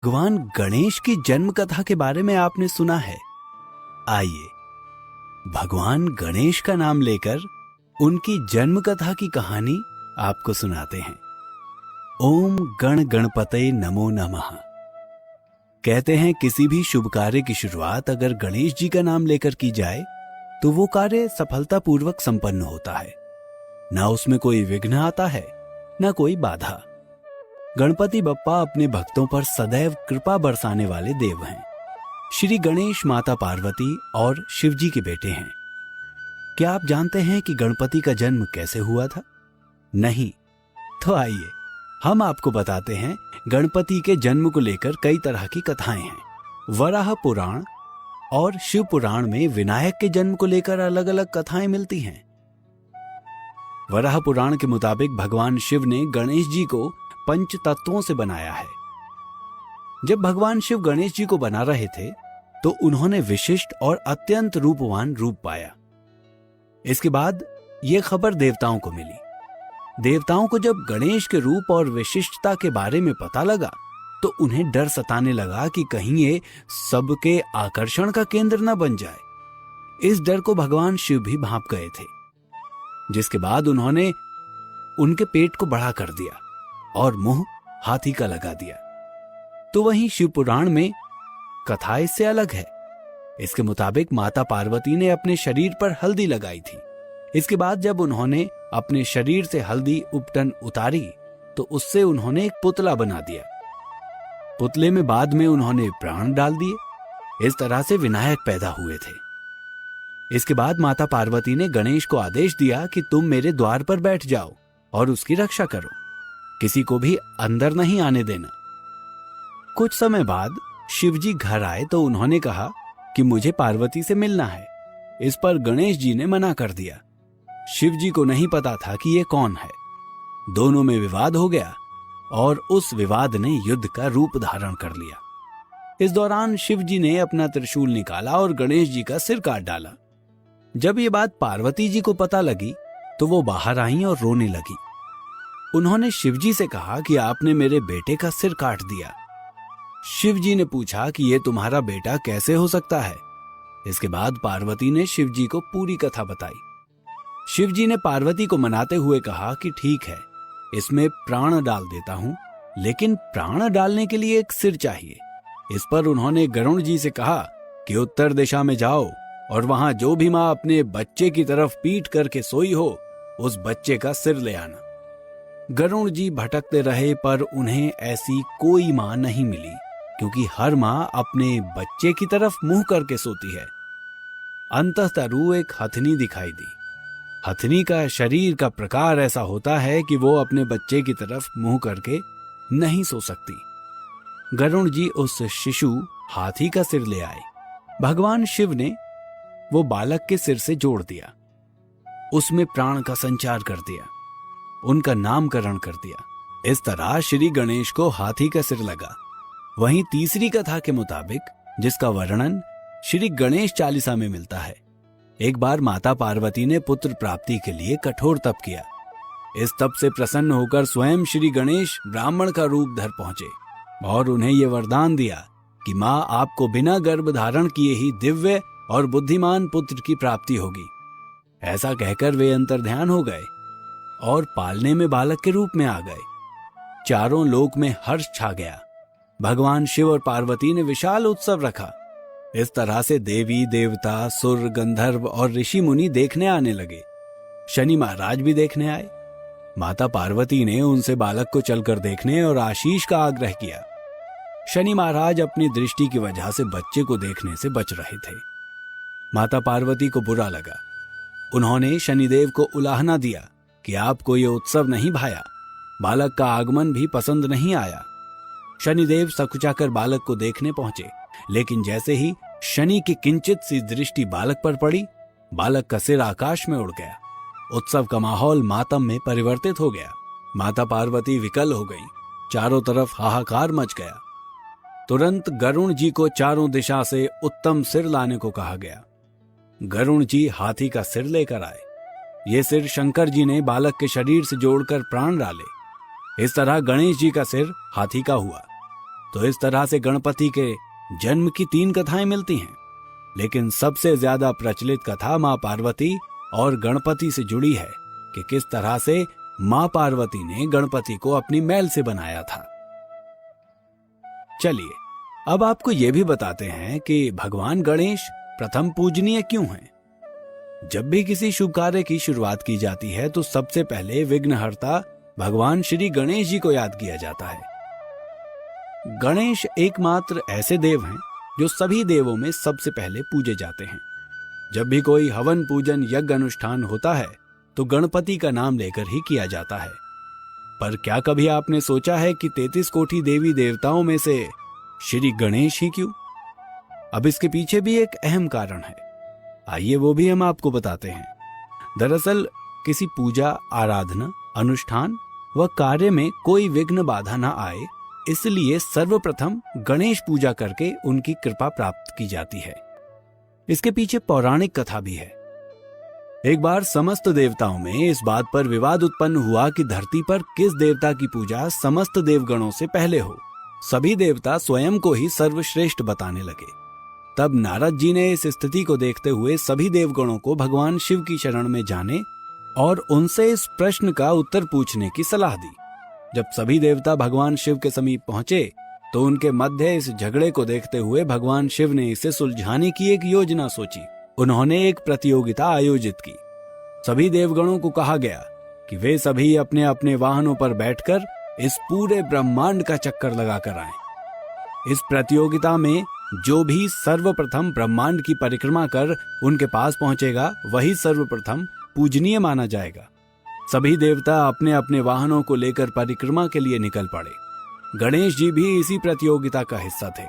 भगवान गणेश की जन्म कथा के बारे में आपने सुना है। आइए भगवान गणेश का नाम लेकर उनकी जन्म कथा की कहानी आपको सुनाते हैं। ओम गण गणपते नमो नमः। कहते हैं किसी भी शुभ कार्य की शुरुआत अगर गणेश जी का नाम लेकर की जाए तो वो कार्य सफलतापूर्वक संपन्न होता है। ना उसमें कोई विघ्न आता है, ना कोई बाधा। गणपति बप्पा अपने भक्तों पर सदैव कृपा बरसाने वाले देव हैं। श्री गणेश माता पार्वती और शिव जी के बेटे हैं। क्या आप जानते हैं कि गणपति का जन्म कैसे हुआ था? नहीं? तो आइए हम आपको बताते हैं। गणपति के जन्म को लेकर कई तरह की कथाएं हैं। वराह पुराण और शिव पुराण में विनायक के जन्म को लेकर अलग अलग कथाएं मिलती हैं। वराह पुराण के मुताबिक भगवान शिव ने गणेश जी को पंच तत्वों से बनाया है। जब भगवान शिव गणेश जी को बना रहे थे तो उन्होंने विशिष्ट और अत्यंत रूपवान रूप पाया। इसके बाद यह खबर देवताओं को मिली। देवताओं को जब गणेश के रूप और विशिष्टता के बारे में पता लगा तो उन्हें डर सताने लगा कि कहीं ये सबके आकर्षण का केंद्र न बन जाए। इस डर को भगवान शिव भी भांप गए थे, जिसके बाद उन्होंने उनके पेट को बड़ा कर दिया और मुंह हाथी का लगा दिया। तो वहीं शिव पुराण में कथा इससे अलग है। इसके मुताबिक माता पार्वती ने अपने शरीर पर हल्दी लगाई थी। इसके बाद जब उन्होंने अपने शरीर से हल्दी उपटन उतारी तो उससे उन्होंने एक पुतला बना दिया। पुतले में बाद में उन्होंने प्राण डाल दिए। इस तरह से विनायक पैदा हुए थे। इसके बाद माता पार्वती ने गणेश को आदेश दिया कि तुम मेरे द्वार पर बैठ जाओ और उसकी रक्षा करो, किसी को भी अंदर नहीं आने देना। कुछ समय बाद शिवजी घर आए तो उन्होंने कहा कि मुझे पार्वती से मिलना है। इस पर गणेश जी ने मना कर दिया। शिवजी को नहीं पता था कि ये कौन है। दोनों में विवाद हो गया और उस विवाद ने युद्ध का रूप धारण कर लिया। इस दौरान शिवजी ने अपना त्रिशूल निकाला और गणेश जी का सिर काट डाला। जब ये बात पार्वती जी को पता लगी तो वो बाहर आईं और रोने लगी। उन्होंने शिवजी से कहा कि आपने मेरे बेटे का सिर काट दिया। शिवजी ने पूछा कि यह तुम्हारा बेटा कैसे हो सकता है। इसके बाद पार्वती ने शिवजी को पूरी कथा बताई। शिवजी ने पार्वती को मनाते हुए कहा कि ठीक है, इसमें प्राण डाल देता हूं, लेकिन प्राण डालने के लिए एक सिर चाहिए। इस पर उन्होंने गरुण जी से कहा कि उत्तर दिशा में जाओ और वहां जो भी मां अपने बच्चे की तरफ पीठ करके सोई हो उस बच्चे का सिर ले आना। गरुण जी भटकते रहे पर उन्हें ऐसी कोई मां नहीं मिली, क्योंकि हर मां अपने बच्चे की तरफ मुंह करके सोती है। अंततः एक हथनी दिखाई दी। हथनी का शरीर का प्रकार ऐसा होता है कि वो अपने बच्चे की तरफ मुंह करके नहीं सो सकती। गरुण जी उस शिशु हाथी का सिर ले आए। भगवान शिव ने वो बालक के सिर से जोड़ दिया, उसमें प्राण का संचार कर दिया, उनका नामकरण कर दिया। इस तरह श्री गणेश को हाथी का सिर लगा। वहीं तीसरी कथा के मुताबिक, जिसका वर्णन श्री गणेश चालीसा में मिलता है, एक बार माता पार्वती ने पुत्र प्राप्ति के लिए कठोर तप किया। इस तप से प्रसन्न होकर स्वयं श्री गणेश ब्राह्मण का रूप धर पहुंचे और उन्हें यह वरदान दिया कि मां आपको बिना गर्भ धारण किए ही दिव्य और बुद्धिमान पुत्र की प्राप्ति होगी। ऐसा कहकर वे अंतर्ध्यान हो गए और पालने में बालक के रूप में आ गए। चारों लोक में हर्ष छा गया। भगवान शिव और पार्वती ने विशाल उत्सव रखा। इस तरह से देवी देवता, सुर, गंधर्व और ऋषि मुनि देखने आने लगे। शनि महाराज भी देखने आए। माता पार्वती ने उनसे बालक को चलकर देखने और आशीष का आग्रह किया। शनि महाराज अपनी दृष्टि की वजह से बच्चे को देखने से बच रहे थे। माता पार्वती को बुरा लगा। उन्होंने शनिदेव को उलाहना दिया कि आपको ये उत्सव नहीं भाया, बालक का आगमन भी पसंद नहीं आया। शनिदेव सकुचाकर बालक को देखने पहुंचे, लेकिन जैसे ही शनि की किंचित सी दृष्टि बालक पर पड़ी, बालक का सिर आकाश में उड़ गया। उत्सव का माहौल मातम में परिवर्तित हो गया। माता पार्वती विकल हो गई। चारों तरफ हाहाकार मच गया। तुरंत गरुण जी को चारों दिशा से उत्तम सिर लाने को कहा गया। गरुण जी हाथी का सिर लेकर आए। ये सिर शंकर जी ने बालक के शरीर से जोड़कर प्राण डाले। इस तरह गणेश जी का सिर हाथी का हुआ। तो इस तरह से गणपति के जन्म की 3 कथाएं मिलती हैं, लेकिन सबसे ज्यादा प्रचलित कथा मां पार्वती और गणपति से जुड़ी है कि किस तरह से मां पार्वती ने गणपति को अपनी मैल से बनाया था। चलिए अब आपको यह भी बताते हैं कि भगवान गणेश प्रथम पूजनीय क्यों हैं। जब भी किसी शुभ कार्य की शुरुआत की जाती है तो सबसे पहले विघ्नहर्ता भगवान श्री गणेश जी को याद किया जाता है। गणेश एकमात्र ऐसे देव हैं जो सभी देवों में सबसे पहले पूजे जाते हैं। जब भी कोई हवन पूजन यज्ञ अनुष्ठान होता है तो गणपति का नाम लेकर ही किया जाता है। पर क्या कभी आपने सोचा है कि 33 कोटि देवी देवताओं में से श्री गणेश ही क्यों? अब इसके पीछे भी एक अहम कारण है, आइए वो भी हम आपको बताते हैं। दरअसल किसी पूजा, आराधना, अनुष्ठान व कार्य में कोई विघ्न बाधा न आए, इसलिए सर्वप्रथम गणेश पूजा करके उनकी कृपा प्राप्त की जाती है। इसके पीछे पौराणिक कथा भी है। एक बार समस्त देवताओं में इस बात पर विवाद उत्पन्न हुआ कि धरती पर किस देवता की पूजा समस्त देवगणों से पहले हो। सभी देवता स्वयं को ही सर्वश्रेष्ठ बताने लगे। तब नारद जी ने इस स्थिति को देखते हुए सभी देवगणों को भगवान शिव की शरण में जाने और उनसे इस प्रश्न का उत्तर पूछने की सलाह दी। जब सभी देवता भगवान शिव के समीप पहुंचे तो उनके मध्य इस झगड़े को देखते हुए भगवान शिव ने इसे सुलझाने की एक योजना सोची। उन्होंने एक प्रतियोगिता आयोजित की। सभी देवगणों को कहा गया कि वे सभी अपने अपने वाहनों पर बैठकर इस पूरे ब्रह्मांड का चक्कर लगाकर आए। इस प्रतियोगिता में जो भी सर्वप्रथम ब्रह्मांड की परिक्रमा कर उनके पास पहुंचेगा वही सर्वप्रथम पूजनीय माना जाएगा। सभी देवता अपने अपने वाहनों को लेकर परिक्रमा के लिए निकल पड़े। गणेश जी भी इसी प्रतियोगिता का हिस्सा थे,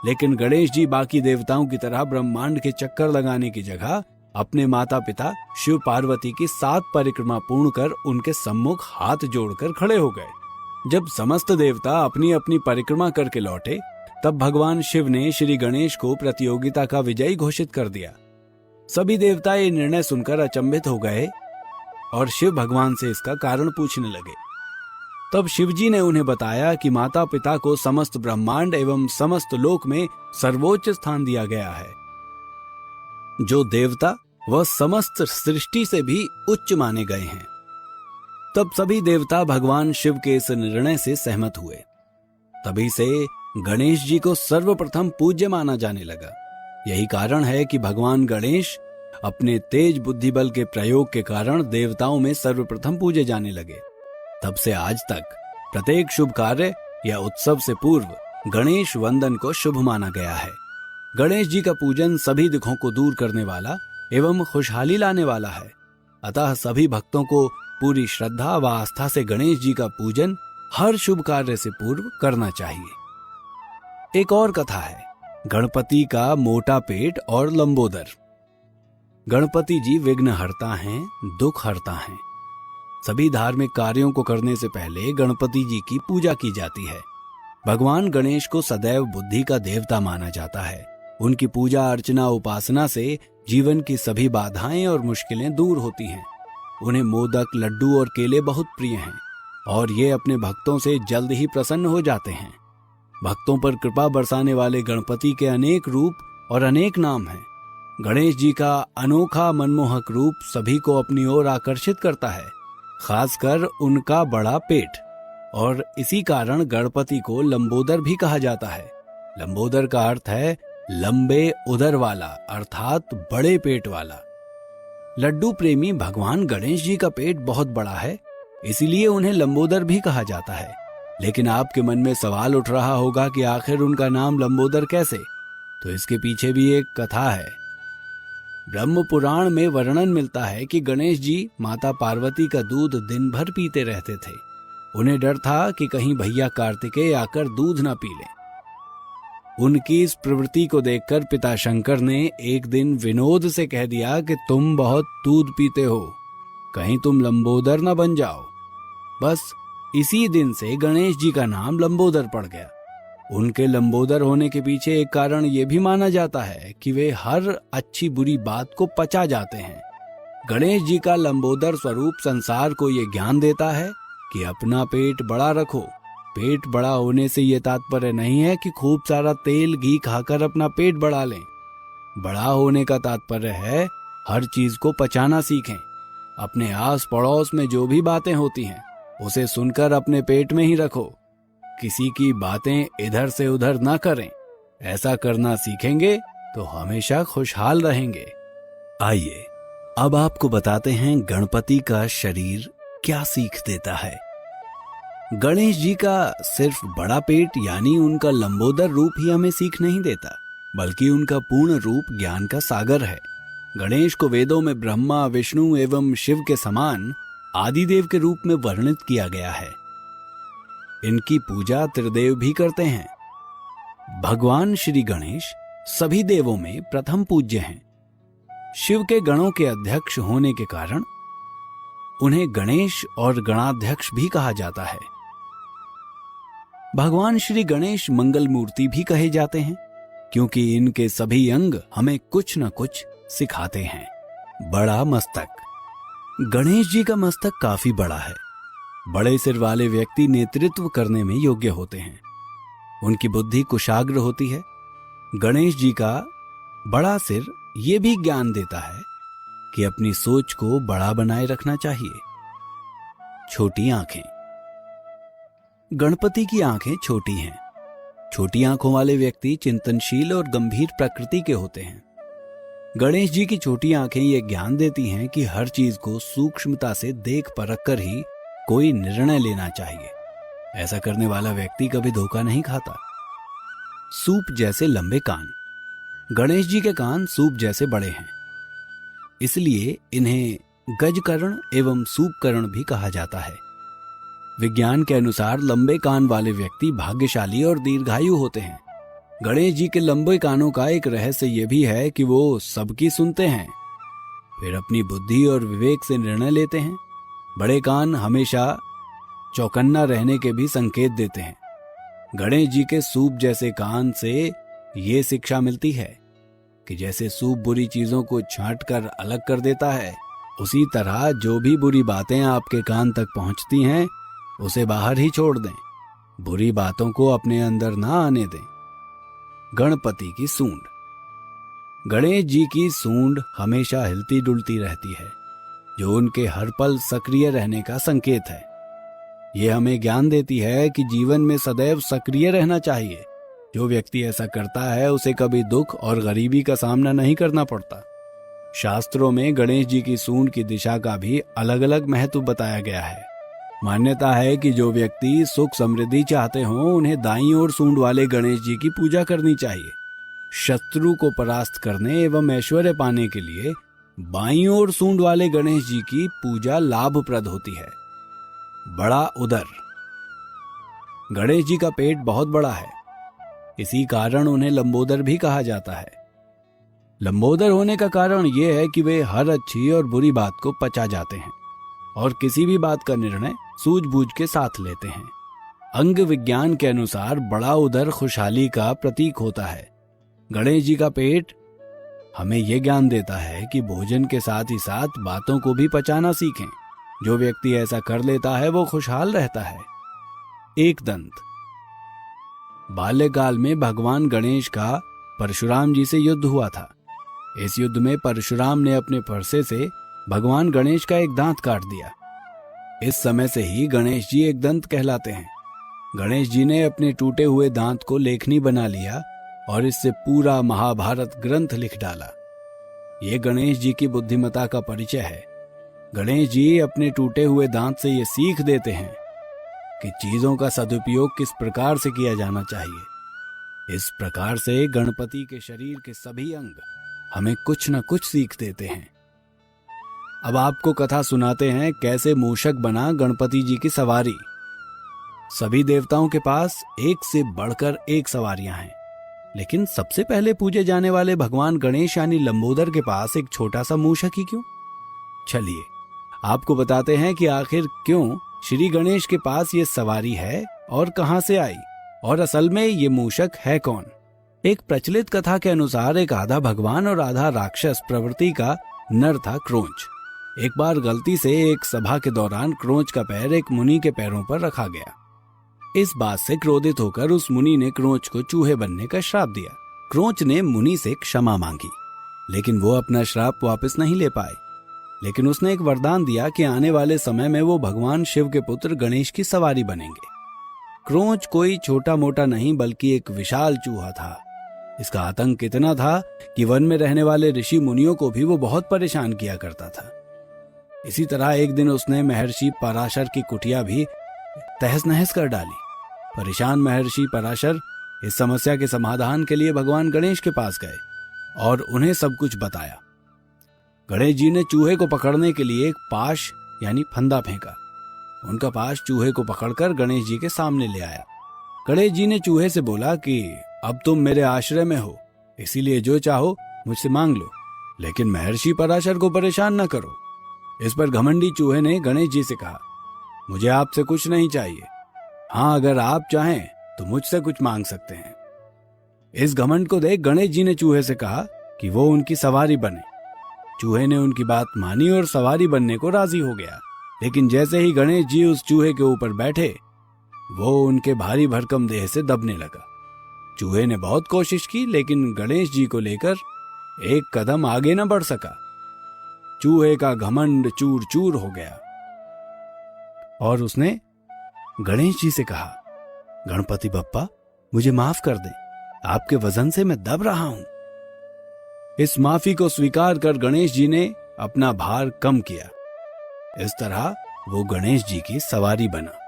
लेकिन गणेश जी बाकी देवताओं की तरह ब्रह्मांड के चक्कर लगाने की जगह अपने माता पिता शिव पार्वती की 7 परिक्रमा पूर्ण कर उनके सम्मुख हाथ जोड़कर खड़े हो गए। जब समस्त देवता अपनी अपनी परिक्रमा करके लौटे तब भगवान शिव ने श्री गणेश को प्रतियोगिता का विजयी घोषित कर दिया। सभी देवता ये निर्णय सुनकर अचंभित हो गए और शिव भगवान से इसका कारण पूछने लगे। तब शिवजी ने उन्हें बताया कि माता पिता को समस्त ब्रह्मांड एवं समस्त लोक में सर्वोच्च स्थान दिया गया है, जो देवता व समस्त सृष्टि से भी उच्च माने गए हैं। तब सभी देवता भगवान शिव के इस निर्णय से सहमत हुए। तभी से गणेश जी को सर्वप्रथम पूज्य माना जाने लगा। यही कारण है कि भगवान गणेश अपने तेज बुद्धि बल के प्रयोग के कारण देवताओं में सर्वप्रथम पूजे जाने लगे। तब से आज तक प्रत्येक शुभ कार्य या उत्सव से पूर्व गणेश वंदन को शुभ माना गया है। गणेश जी का पूजन सभी दुखों को दूर करने वाला एवं खुशहाली लाने वाला है। अतः सभी भक्तों को पूरी श्रद्धा व आस्था से गणेश जी का पूजन हर शुभ कार्य से पूर्व करना चाहिए। एक और कथा है, गणपति का मोटा पेट और लंबोदर। गणपति जी विघ्नहर्ता हैं, दुख हरता हैं। सभी धार्मिक कार्यों को करने से पहले गणपति जी की पूजा की जाती है। भगवान गणेश को सदैव बुद्धि का देवता माना जाता है। उनकी पूजा अर्चना उपासना से जीवन की सभी बाधाएं और मुश्किलें दूर होती हैं। उन्हें मोदक, लड्डू और केले बहुत प्रिय हैं और ये अपने भक्तों से जल्द ही प्रसन्न हो जाते हैं। भक्तों पर कृपा बरसाने वाले गणपति के अनेक रूप और अनेक नाम हैं। गणेश जी का अनोखा मनमोहक रूप सभी को अपनी ओर आकर्षित करता है, खासकर उनका बड़ा पेट, और इसी कारण गणपति को लंबोदर भी कहा जाता है। लंबोदर का अर्थ है लंबे उदर वाला, अर्थात बड़े पेट वाला। लड्डू प्रेमी भगवान गणेश जी का पेट बहुत बड़ा है, इसीलिए उन्हें लंबोदर भी कहा जाता है। लेकिन आपके मन में सवाल उठ रहा होगा कि आखिर उनका नाम लंबोदर कैसे? तो इसके पीछे भी एक कथा है। ब्रह्म पुराण में वर्णन मिलता है कि गणेश जी माता पार्वती का दूध दिन भर पीते रहते थे। उन्हें डर था कि कहीं भैया कार्तिकेय आकर दूध न पी लें। उनकी इस प्रवृत्ति को देखकर पिता शंकर ने एक दिन विनोद से कह दिया कि तुम बहुत दूध पीते हो, कहीं तुम लंबोदर न बन जाओ। बस इसी दिन से गणेश जी का नाम लंबोदर पड़ गया। उनके लंबोदर होने के पीछे एक कारण यह भी माना जाता है कि वे हर अच्छी बुरी बात को पचा जाते हैं। गणेश जी का लंबोदर स्वरूप संसार को ये ज्ञान देता है कि अपना पेट बड़ा रखो, पेट बड़ा होने से ये तात्पर्य नहीं है कि खूब सारा तेल घी खाकर अपना पेट बढ़ा लें। बड़ा होने का तात्पर्य है हर चीज को पचाना सीखें। अपने आस पड़ोस में जो भी बातें होती हैं उसे सुनकर अपने पेट में ही रखो। किसी की बातें इधर से उधर ना करें। ऐसा करना सीखेंगे तो हमेशा खुशहाल रहेंगे। आइए अब आपको बताते हैं गणपति का शरीर क्या सीख देता है। गणेश जी का सिर्फ बड़ा पेट यानी उनका लंबोदर रूप ही हमें सीख नहीं देता, बल्कि उनका पूर्ण रूप ज्ञान का सागर है। गणेश को वेदों में ब्रह्मा, विष्णु एवं शिव के समान आदिदेव के रूप में वर्णित किया गया है। इनकी पूजा त्रिदेव भी करते हैं। भगवान श्री गणेश सभी देवों में प्रथम पूज्य हैं। शिव के गणों के अध्यक्ष होने के कारण उन्हें गणेश और गणाध्यक्ष भी कहा जाता है। भगवान श्री गणेश मंगल मूर्ति भी कहे जाते हैं, क्योंकि इनके सभी अंग हमें कुछ न कुछ सिखाते हैं। बड़ा मस्तक। गणेश जी का मस्तक काफी बड़ा है। बड़े सिर वाले व्यक्ति नेतृत्व करने में योग्य होते हैं। उनकी बुद्धि कुशाग्र होती है। गणेश जी का बड़ा सिर ये भी ज्ञान देता है कि अपनी सोच को बड़ा बनाए रखना चाहिए। छोटी आंखें। गणपति की आंखें छोटी हैं। छोटी आंखों वाले व्यक्ति चिंतनशील और गंभीर प्रकृति के होते हैं। गणेश जी की छोटी आंखें ये ज्ञान देती हैं कि हर चीज को सूक्ष्मता से देख परख कर ही कोई निर्णय लेना चाहिए। ऐसा करने वाला व्यक्ति कभी धोखा नहीं खाता। सूप जैसे लंबे कान। गणेश जी के कान सूप जैसे बड़े हैं, इसलिए इन्हें गजकर्ण एवं सूपकर्ण भी कहा जाता है। विज्ञान के अनुसार लंबे कान वाले व्यक्ति भाग्यशाली और दीर्घायु होते हैं। गणेश जी के लंबे कानों का एक रहस्य यह भी है कि वो सबकी सुनते हैं, फिर अपनी बुद्धि और विवेक से निर्णय लेते हैं। बड़े कान हमेशा चौकन्ना रहने के भी संकेत देते हैं। गणेश जी के सूप जैसे कान से ये शिक्षा मिलती है कि जैसे सूप बुरी चीजों को छांट कर अलग कर देता है, उसी तरह जो भी बुरी बातें आपके कान तक पहुंचती हैं उसे बाहर ही छोड़ दें। बुरी बातों को अपने अंदर ना आने दें। गणपति की सूंड। गणेश जी की सूंड हमेशा हिलती डुलती रहती है, जो उनके हर पल सक्रिय रहने का संकेत है। ये हमें ज्ञान देती है कि जीवन में सदैव सक्रिय रहना चाहिए। जो व्यक्ति ऐसा करता है उसे कभी दुख और गरीबी का सामना नहीं करना पड़ता। शास्त्रों में गणेश जी की सूंड की दिशा का भी अलग अलग महत्व बताया गया है। मान्यता है कि जो व्यक्ति सुख समृद्धि चाहते हों उन्हें दाईं ओर सूंड वाले गणेश जी की पूजा करनी चाहिए। शत्रु को परास्त करने एवं ऐश्वर्य पाने के लिए बाईं ओर सूंड वाले गणेश जी की पूजा लाभप्रद होती है। बड़ा उदर। गणेश जी का पेट बहुत बड़ा है, इसी कारण उन्हें लंबोदर भी कहा जाता है। लंबोदर होने का कारण यह है कि वे हर अच्छी और बुरी बात को पचा जाते हैं और किसी भी बात का निर्णय सूझबूझ के साथ लेते हैं। अंग विज्ञान के अनुसार बड़ा उदर खुशहाली का प्रतीक होता है। गणेश जी का पेट हमें यह ज्ञान देता है कि भोजन के साथ ही साथ बातों को भी पचाना सीखें। जो व्यक्ति ऐसा कर लेता है वो खुशहाल रहता है। एक दंत। बाल्यकाल में भगवान गणेश का परशुराम जी से युद्ध हुआ था। इस युद्ध में परशुराम ने अपने फरसे से भगवान गणेश का एक दांत काट दिया। इस समय से ही गणेश जी एक दंत कहलाते हैं। गणेश जी ने अपने टूटे हुए दांत को लेखनी बना लिया और इससे पूरा महाभारत ग्रंथ लिख डाला। ये गणेश जी की बुद्धिमत्ता का परिचय है। गणेश जी अपने टूटे हुए दांत से ये सीख देते हैं कि चीजों का सदुपयोग किस प्रकार से किया जाना चाहिए। इस प्रकार से गणपति के शरीर के सभी अंग हमें कुछ न कुछ सीख देते हैं। अब आपको कथा सुनाते हैं कैसे मूषक बना गणपति जी की सवारी। सभी देवताओं के पास एक से बढ़कर एक सवारियां हैं, लेकिन सबसे पहले पूजे जाने वाले भगवान गणेश यानी लंबोदर के पास एक छोटा सा मूषक ही क्यों? चलिए आपको बताते हैं कि आखिर क्यों श्री गणेश के पास ये सवारी है और कहां से आई, और असल में ये मूषक है कौन। एक प्रचलित कथा के अनुसार एक आधा भगवान और आधा राक्षस प्रवृत्ति का नर था क्रोंच। एक बार गलती से एक सभा के दौरान क्रोंच का पैर एक मुनि के पैरों पर रखा गया। इस बात से क्रोधित होकर उस मुनि ने क्रोंच को चूहे बनने का श्राप दिया। क्रोंच ने मुनि से क्षमा मांगी, लेकिन वो अपना श्राप वापस नहीं ले पाए। लेकिन उसने एक वरदान दिया कि आने वाले समय में वो भगवान शिव के पुत्र गणेश की सवारी बनेंगे। क्रोंच कोई छोटा मोटा नहीं बल्कि एक विशाल चूहा था। इसका आतंक इतना था कि वन में रहने वाले ऋषि मुनियों को भी वो बहुत परेशान किया करता था। इसी तरह एक दिन उसने महर्षि पराशर की कुटिया भी तहस नहस कर डाली। परेशान महर्षि पराशर इस समस्या के समाधान के लिए भगवान गणेश के पास गए और उन्हें सब कुछ बताया। गणेश जी ने चूहे को पकड़ने के लिए एक पाश यानी फंदा फेंका। उनका पाश चूहे को पकड़कर गणेश जी के सामने ले आया। गणेश जी ने चूहे से बोला कि अब तुम मेरे आश्रय में हो, इसीलिए जो चाहो मुझसे मांग लो, लेकिन महर्षि पराशर को परेशान न करो। इस पर घमंडी चूहे ने गणेश जी से कहा, मुझे आपसे कुछ नहीं चाहिए। हाँ, अगर आप चाहें तो मुझसे कुछ मांग सकते हैं। इस घमंड को देख गणेश जी ने चूहे से कहा कि वो उनकी सवारी बने। चूहे ने उनकी बात मानी और सवारी बनने को राजी हो गया। लेकिन जैसे ही गणेश जी उस चूहे के ऊपर बैठे, वो उनके भारी भरकम देह से दबने लगा। चूहे ने बहुत कोशिश की, लेकिन गणेश जी को लेकर एक कदम आगे न बढ़ सका। चूहे का घमंड चूर चूर हो गया और उसने गणेश जी से कहा, गणपति बप्पा, मुझे माफ कर दे, आपके वजन से मैं दब रहा हूं। इस माफी को स्वीकार कर गणेश जी ने अपना भार कम किया। इस तरह वो गणेश जी की सवारी बना।